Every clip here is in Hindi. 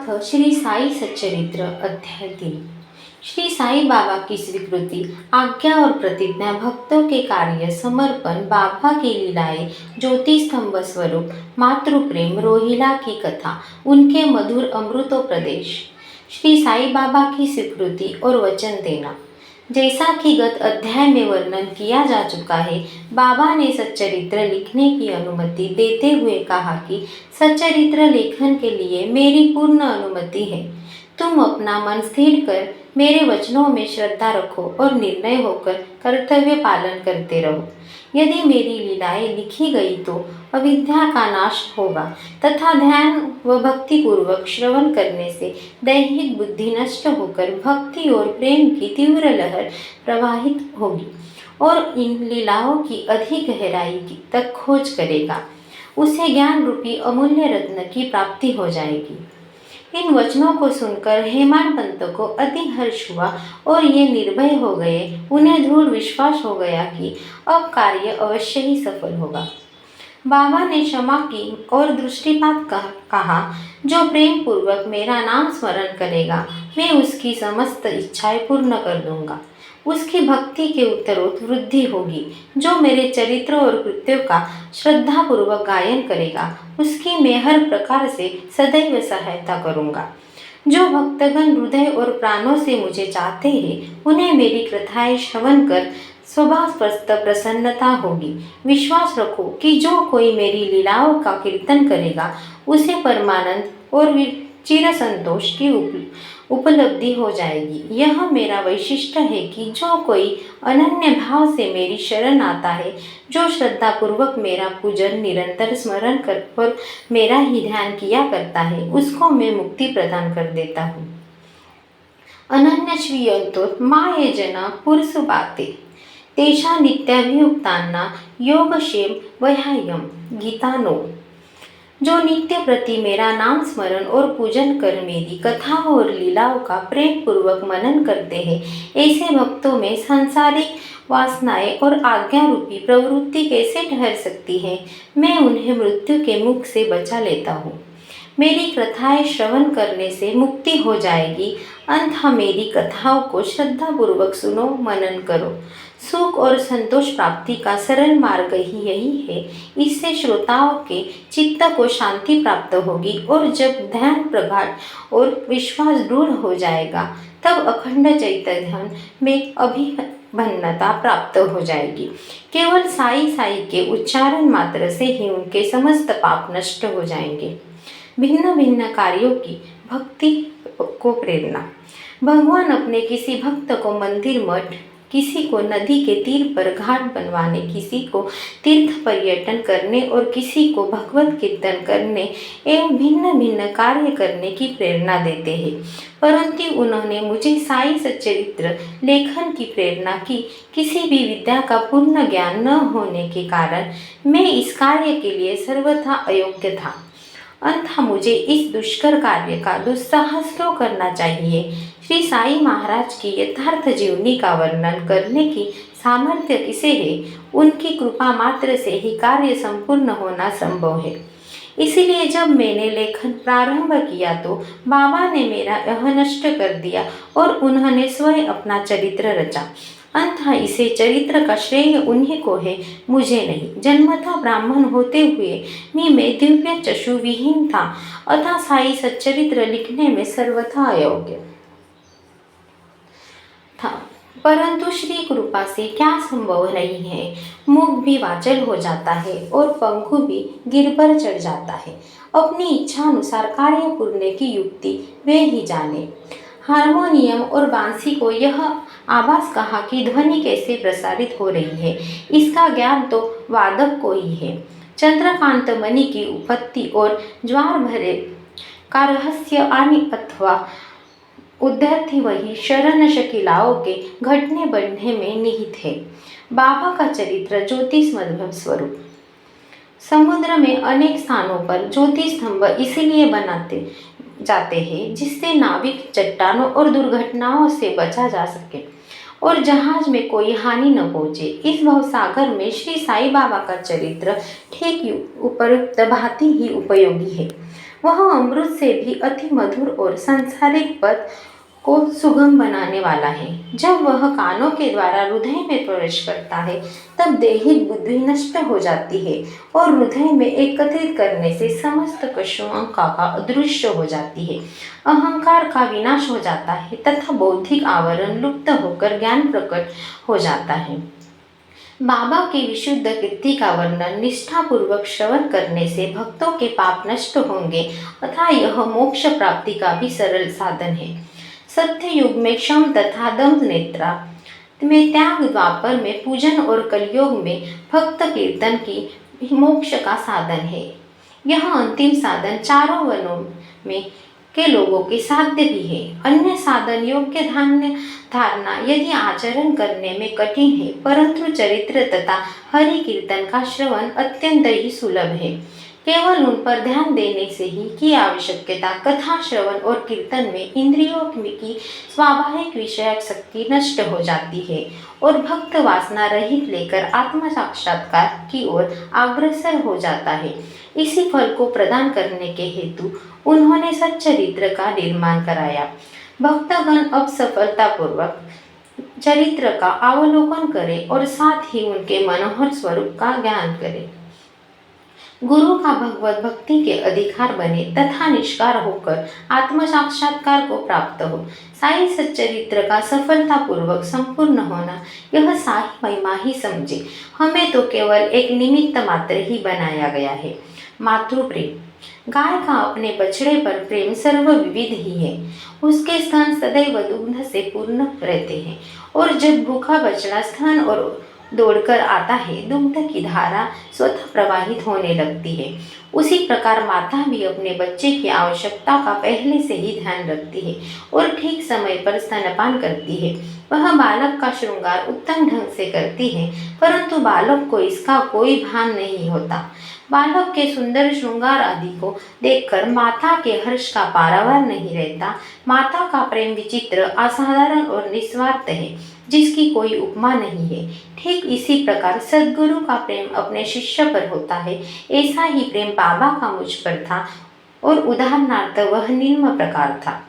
अर्थ श्री साई सच्चरित्र अध्याय 3। श्री साई बाबा की स्वीकृति, आज्ञा और प्रतिज्ञा, भक्तों के कार्य, समर्पण, बाबा की लीलाएं, ज्योति स्तंभ स्वरूप, मातृ प्रेम, रोहिला की कथा, उनके मधुर अमृतोपदेश। श्री साई बाबा की स्वीकृति और वचन देना। जैसा कि गत अध्याय में वर्णन किया जा चुका है, बाबा ने सच्चरित्र लिखने की अनुमति देते हुए कहा कि सच्चरित्र लेखन के लिए मेरी पूर्ण अनुमति है। तुम अपना मन स्थिर कर मेरे वचनों में श्रद्धा रखो और निर्णय होकर कर्तव्य पालन करते रहो। यदि मेरी लीलाएं लिखी गई तो अविद्या का नाश होगा तथा ध्यान व भक्ति पूर्वक श्रवण करने से दैहिक बुद्धि नष्ट होकर भक्ति और प्रेम की तीव्र लहर प्रवाहित होगी और इन लीलाओं की अधिक गहराई तक खोज करेगा। उसे ज्ञान रूपी अमूल्य रत्न की प्राप्ति हो जाएगी। इन वचनों को सुनकर हेमान पंत को अति हर्ष हुआ और ये निर्भय हो गए। उन्हें दृढ़ विश्वास हो गया कि अब कार्य अवश्य ही सफल होगा। बाबा ने क्षमा की और दृष्टिपात कहा, जो प्रेम पूर्वक मेरा नाम स्मरण करेगा मैं उसकी समस्त इच्छाएं पूर्ण कर दूंगा। उसकी भक्ति के उत्तरोत्तर वृद्धि होगी। जो मेरे चरित्र और कृत्यों का श्रद्धापूर्वक गायन करेगा उसकी मैं हर प्रकार से सदैव सहायता करूंगा। जो भक्तगण हृदय और प्राणों से मुझे चाहते हैं उन्हें मेरी कथाएं श्रवण कर स्वभावस्थ प्रसन्नता होगी। विश्वास रखो कि जो कोई मेरी लीलाओं का कीर्तन करेगा उसे परमानंद और चिर संतोष की उपलब्धि हो जाएगी। यह मेरा वैशिष्ट्य है कि जो कोई अनन्य भाव से मेरी शरण आता है, जो श्रद्धा पूर्वक मेरा पूजन निरंतर स्मरण कर और मेरा ही ध्यान किया करता है, उसको मैं मुक्ति प्रदान कर देता हूँ। अनन्य श्रीयंतो माये जना पुरुषुपाते तेषा नित्याभियुक्ताना योगक्षेम वह्यायम गीता नो। जो नित्य प्रति मेरा नाम स्मरण और पूजन कर मेरी कथाओं और लीलाओं का प्रेम पूर्वक मनन करते हैं, ऐसे भक्तों में सांसारिक वासनाएं और आज्ञा रूपी प्रवृत्ति कैसे ठहर सकती है। मैं उन्हें मृत्यु के मुख से बचा लेता हूँ। मेरी कथाएं श्रवण करने से मुक्ति हो जाएगी। अंततः मेरी कथाओं को श्रद्धापूर्वक सुनो, मनन करो। सुख और संतोष प्राप्ति का सरल मार्ग ही यही है। इससे श्रोताओं के चित्त को शांति प्राप्त होगी और जब ध्यान प्रगाढ़ और विश्वास दृढ़ हो जाएगा तब अखंड चैतन्य में अभिन्नता प्राप्त हो जाएगी। केवल साई साई के उच्चारण मात्र से ही उनके समस्त पाप नष्ट हो जाएंगे। भिन्न भिन्न कार्यों की भक्ति को प्रेरणा। भगवान अपने किसी भक्त को मंदिर, मठ, किसी को नदी के तीर पर घाट बनवाने, किसी को तीर्थ पर्यटन करने और किसी को भगवत कीर्तन करने एवं भिन्न भिन्न कार्य करने की प्रेरणा देते हैं। परंतु उन्होंने मुझे साई सच्चरित्र लेखन की प्रेरणा की। किसी भी विद्या का पूर्ण ज्ञान न होने के कारण मैं इस कार्य के लिए सर्वथा अयोग्य था। अंततः मुझे इस दुष्कर कार्य का दुस्साहस क्यों करना चाहिए। श्री साई महाराज की यथार्थ जीवनी का वर्णन करने की सामर्थ्य किसे है। उनकी कृपा मात्र से ही कार्य संपूर्ण होना संभव है। इसलिए जब मैंने लेखन प्रारंभ किया तो बाबा ने मेरा यह नष्ट कर दिया और उन्होंने स्वयं अपना चरित्र रचा। अंततः इसे चरित्र का श्रेय उन्हीं को है, मुझे नहीं। जन्मतः ब्राह्मण होते हुए मैं दिव्य चक्षु विहीन था, अतः साई सच्चरित्र लिखने में सर्वथा अयोग्य था। परंतु श्री कृपा से क्या संभव नहीं है। मुख भी वाचल हो जाता है और पंखु भी गिर पर चढ़ जाता है। अपनी इच्छा अनुसार कार्य पूर्ण की युक्ति वे ही जाने। हारमोनियम और बांसी को यह आभास कहा कि ध्वनि कैसे प्रसारित हो रही है, इसका ज्ञान तो वादक को ही है। चंद्रकांत मणि की उत्पत्ति और ज्वार भरे का रहस्य आनी अथवा उद्धति वही शरण शकीलाओं के घटने बढ़ने में निहित है। बाबा का चरित्र ज्योतिषमय स्वरूप। समुद्र में अनेक स्थानों पर ज्योति स्तंभ इसलिए बनाते जाते हैं जिससे नाविक चट्टानों और दुर्घटनाओं से बचा जा सके और जहाज में कोई हानि न पहुंचे। इस भवसागर में श्री साई बाबा का चरित्र ठीक उपयुक्त भांति ही उपयोगी है। वह अमृत से भी अति मधुर और सांसारिक पद को सुगम बनाने वाला है। जब वह कानों के द्वारा हृदय में प्रवेश करता है तब देहिक बुद्धि नष्ट हो जाती है और हृदय में एकत्रित करने से समस्त कशुओं का अदृश्य हो जाती है। अहंकार का विनाश हो जाता है तथा बौद्धिक आवरण लुप्त होकर ज्ञान प्रकट हो जाता है। बाबा की विशुद्ध कीर्ति का वर्णन निष्ठापूर्वक श्रवण करने से भक्तों के पाप नष्ट होंगे तथा यह मोक्ष प्राप्ति का भी सरल साधन है। सत्य युग में क्षम तथा दम नेत्रा में त्याग, द्वापर में पूजन और कलयुग में भक्त कीर्तन की मोक्ष का साधन है। यह अंतिम साधन चारों वनों में के लोगों के साध्य भी है। अन्य साधन योग्य धारणा यदि आचरण करने में कठिन है, परंतु चरित्र तथा हरि कीर्तन का श्रवण अत्यंत ही सुलभ है। केवल उन पर ध्यान देने से ही की आवश्यकता। कथा श्रवण और कीर्तन में इंद्रियों की स्वाभाविक विषयक शक्ति नष्ट हो जाती है और भक्त वासना रहित लेकर आत्म साक्षात्कार की ओर अग्रसर हो जाता है। इसी फल को प्रदान करने के हेतु उन्होंने सच्चरित्र का निर्माण कराया। भक्तगण अब सफलतापूर्वक चरित्र का अवलोकन करें और साथ ही उनके मनोहर स्वरूप का ज्ञान करें। गुरु का भगवत भक्ति के अधिकार बने तथा निष्कार होकर आत्म साक्षात्कार को प्राप्त हो। साई सच्चरित्र का सफलतापूर्वक संपूर्ण होना यह साई महिमा ही समझे। हमें तो केवल एक निमित्त मात्र ही बनाया गया है। मातृ प्रेम। गाय का अपने बछड़े पर प्रेम सर्व विविध ही है। उसके स्तन सदैव दुग्ध से पूर्ण रहते हैं और जब भूखा बछड़ा स्तन और दौड़कर आता है, दुग्ध की धारा स्वतः प्रवाहित होने लगती है। उसी प्रकार माता भी अपने बच्चे की आवश्यकता का पहले से ही ध्यान रखती है और ठीक समय पर स्तनपान करती है। वह बालक का श्रृंगार उत्तम ढंग से करती है, परंतु बालक को इसका कोई भान नहीं होता। बालक के सुंदर श्रृंगार आदि को देखकर माता के हर्ष का पारावार नहीं रहता। माता का प्रेम विचित्र, असाधारण और निस्वार्थ है, जिसकी कोई उपमा नहीं है। ठीक इसी प्रकार सद्गुरु का प्रेम अपने शिष्य पर होता है। ऐसा ही प्रेम बाबा का मुझ पर था और उदाहरणार्थ वह निम्न प्रकार था।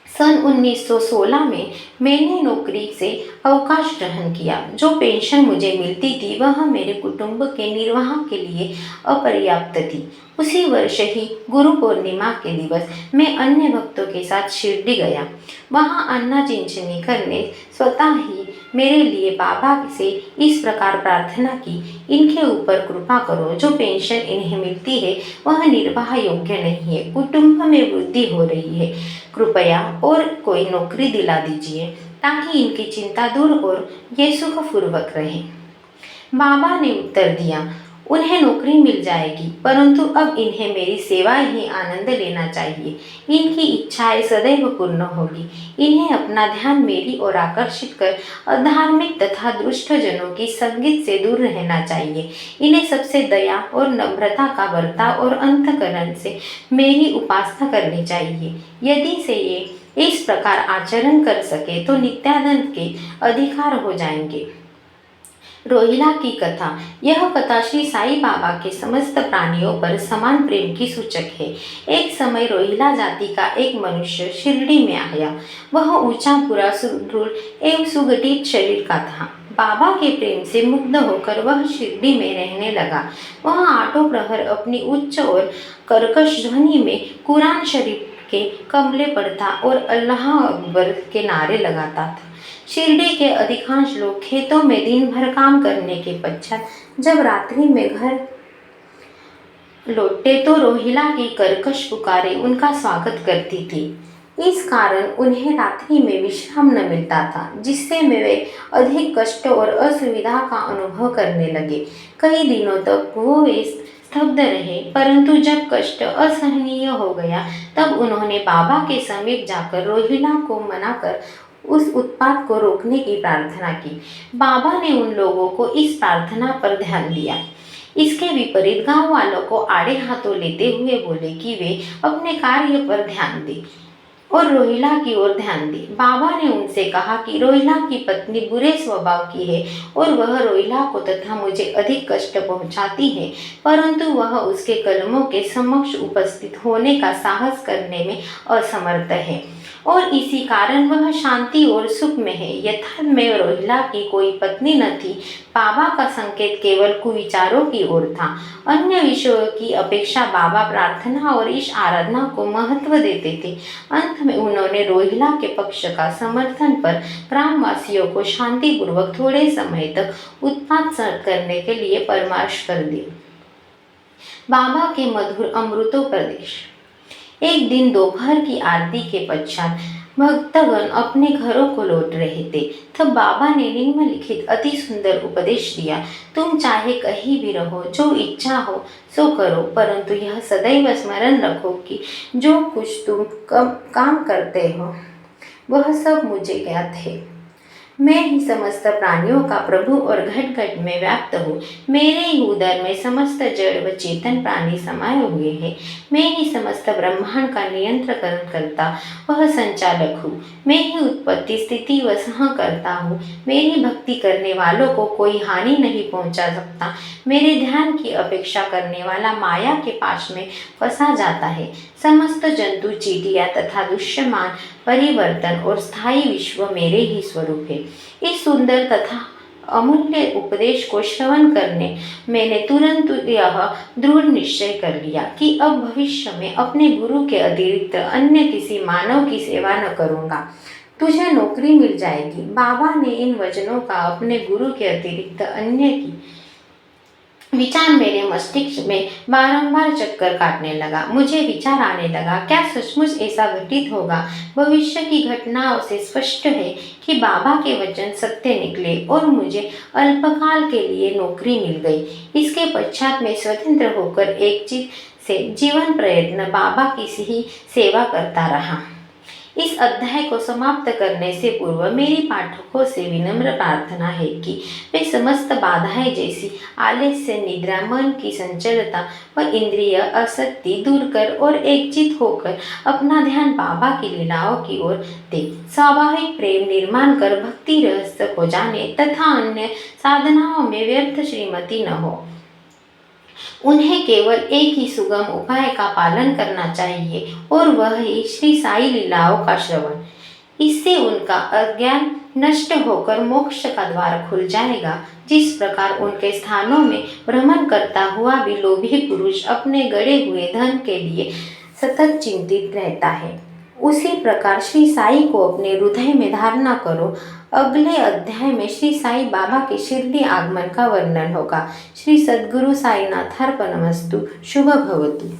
सन 1916 में मैंने नौकरी से अवकाश ग्रहण किया। जो पेंशन मुझे मिलती थी वह मेरे कुटुंब के निर्वाह के लिए अपर्याप्त थी। उसी वर्ष ही गुरु पूर्णिमा के दिवस मैं अन्य भक्तों के साथ शिरडी गया। वहाँ अन्ना चिंचनी करने स्वतः ही मेरे लिए बाबा से इस प्रकार प्रार्थना की, इनके ऊपर कृपा करो। जो पेंशन इन्हें मिलती है वह निर्वाह योग्य नहीं है। कुटुंब में वृद्धि हो रही है, कृपया और कोई नौकरी दिला दीजिए ताकि इनकी चिंता दूर और ये सुखपूर्वक रहे। बाबा ने उत्तर दिया, उन्हें नौकरी मिल जाएगी, परंतु अब इन्हें मेरी सेवा ही आनंद लेना चाहिए। इनकी इच्छाएं सदैव पूर्ण होगी। इन्हें अपना ध्यान मेरी ओर आकर्षित कर अधार्मिक तथा दुष्ट जनों की संगत से दूर रहना चाहिए। इन्हें सबसे दया और नम्रता का बर्ताव और अंतःकरण से मेरी उपासना करनी चाहिए। यदि से ये इस प्रकार आचरण कर सके तो नित्यानंद के अधिकार हो जाएंगे। रोहिला की कथा। यह कथा श्री साई बाबा के समस्त प्राणियों पर समान प्रेम की सूचक है। एक समय रोहिला जाति का एक मनुष्य शिरडी में आया। वह ऊंचा, पूरा, सुदृढ़ एवं सुगठित शरीर का था। बाबा के प्रेम से मुग्ध होकर वह शिरडी में रहने लगा। वह आठों प्रहर अपनी उच्च और कर्कश ध्वनि में कुरान शरीफ के कमले पढ़ता और अल्लाह अकबर के नारे लगाता था। शिरडी के अधिकांश लोग खेतों में दिन भर काम करने के पश्चात जब रात्रि में घर लौटते तो रोहिला की कर्कश पुकारें उनका स्वागत करती थी। इस कारण उन्हें रात्रि में विश्राम न मिलता था, जिससे वे अधिक कष्ट और असुविधा का अनुभव करने लगे। कई दिनों तक वो स्तब्ध रहे, परंतु जब कष्ट असहनीय हो गया तब उन्होंने बाबा के समीप जाकर रोहिला को मनाकर उस उत्पात को रोकने की प्रार्थना की। बाबा ने उन लोगों को इस प्रार्थना पर ध्यान दिया। इसके विपरीत गांव वालों को आड़े हाथों लेते हुए बोले कि वे अपने कार्य पर ध्यान दें। और रोहिला की ओर ध्यान दी। बाबा ने उनसे कहा कि रोहिला की पत्नी बुरे स्वभाव की है और वह रोहिला को तथा मुझे अधिक कष्ट पहुंचाती है, परंतु वह उसके कदमों के समक्ष उपस्थित होने का साहस करने में असमर्थ है और इसी कारण वह शांति और सुख में है। यथार्थ में रोहिला की कोई पत्नी न थी। बाबा का संकेत केवल कुविचारों की ओर था। अन्य विषयों की अपेक्षा बाबा प्रार्थना और इस आराधना को महत्व देते थे। अंत में उन्होंने रोहिला के पक्ष का समर्थन पर ग्रामवासियों को शांतिपूर्वक थोड़े समय तक उत्पात करने के लिए परामर्श कर दिया। बाबा के मधुर अमृतोपदेश। एक दिन दोपहर की आरती के पश्चात भक्तगण अपने घरों को लौट रहे थे, तब बाबा ने निम्नलिखित अति सुंदर उपदेश दिया। तुम चाहे कहीं भी रहो, जो इच्छा हो सो करो, परंतु यह सदैव स्मरण रखो कि जो कुछ तुम काम करते हो वह सब मुझे ज्ञात है। मैं ही समस्त प्राणियों का प्रभु और घट घट में व्याप्त हूँ। मेरे ही उदर में समस्त जड़ व चेतन प्राणी समाये हुए हैं। मैं ही समस्त ब्रह्मांड का नियंत्रण करता वह संचालक हूँ। मैं ही उत्पत्ति स्थिति व सह करता हूँ। मेरी भक्ति करने वालों को कोई हानि नहीं पहुँचा सकता। मेरे ध्यान की अपेक्षा करने वाला माया के पाश में फंसा जाता है। समस्त जंतु चींटियाँ तथा दृश्यमान परिवर्तन और स्थायी विश्व मेरे ही स्वरूप है। इस सुंदर तथा अमूल्य उपदेश को श्रवण करने मैंने तुरंत यह दृढ़ निश्चय कर लिया कि अब भविष्य में अपने गुरु के अतिरिक्त अन्य किसी मानव की सेवा न करूँगा। तुझे नौकरी मिल जाएगी। बाबा ने इन वचनों का अपने गुरु के अतिरिक्त अन्य की विचार मेरे मस्तिष्क में बारंबार चक्कर काटने लगा। मुझे विचार आने लगा, क्या सचमुच ऐसा घटित होगा? भविष्य की घटनाओं से स्पष्ट है कि बाबा के वचन सत्य निकले और मुझे अल्पकाल के लिए नौकरी मिल गई। इसके पश्चात मैं स्वतंत्र होकर एक चीज से जीवन प्रयत्न बाबा की ही सेवा करता रहा। इस अध्याय को समाप्त करने से पूर्व मेरी पाठकों से विनम्र प्रार्थना है कि वे समस्त बाधाएं जैसी आलस्य, निद्रा, मन की संचलता व इंद्रिय आसक्ति दूर कर और एकचित होकर अपना ध्यान बाबा की लीलाओं की ओर दे। स्वाभाविक प्रेम निर्माण कर भक्ति रहस्य हो जाने तथा अन्य साधनाओं में व्यर्थ श्रीमती न हो। उन्हें केवल एक ही सुगम उपाय का पालन करना चाहिए और वह ही श्री साई लीलाओं का श्रवण। इससे उनका अज्ञान नष्ट होकर मोक्ष का द्वार खुल जाएगा। जिस प्रकार उनके स्थानों में भ्रमण करता हुआ भी लोभी पुरुष अपने गड़े हुए धन के लिए सतत चिंतित रहता है, उसी प्रकार श्री साई को अपने हृदय में धारणा करो। अगले अध्याय में श्री साई बाबा के शिरडी आगमन का वर्णन होगा। श्री सद्गुरु साईनाथार्पणमस्तु। शुभ भवतु।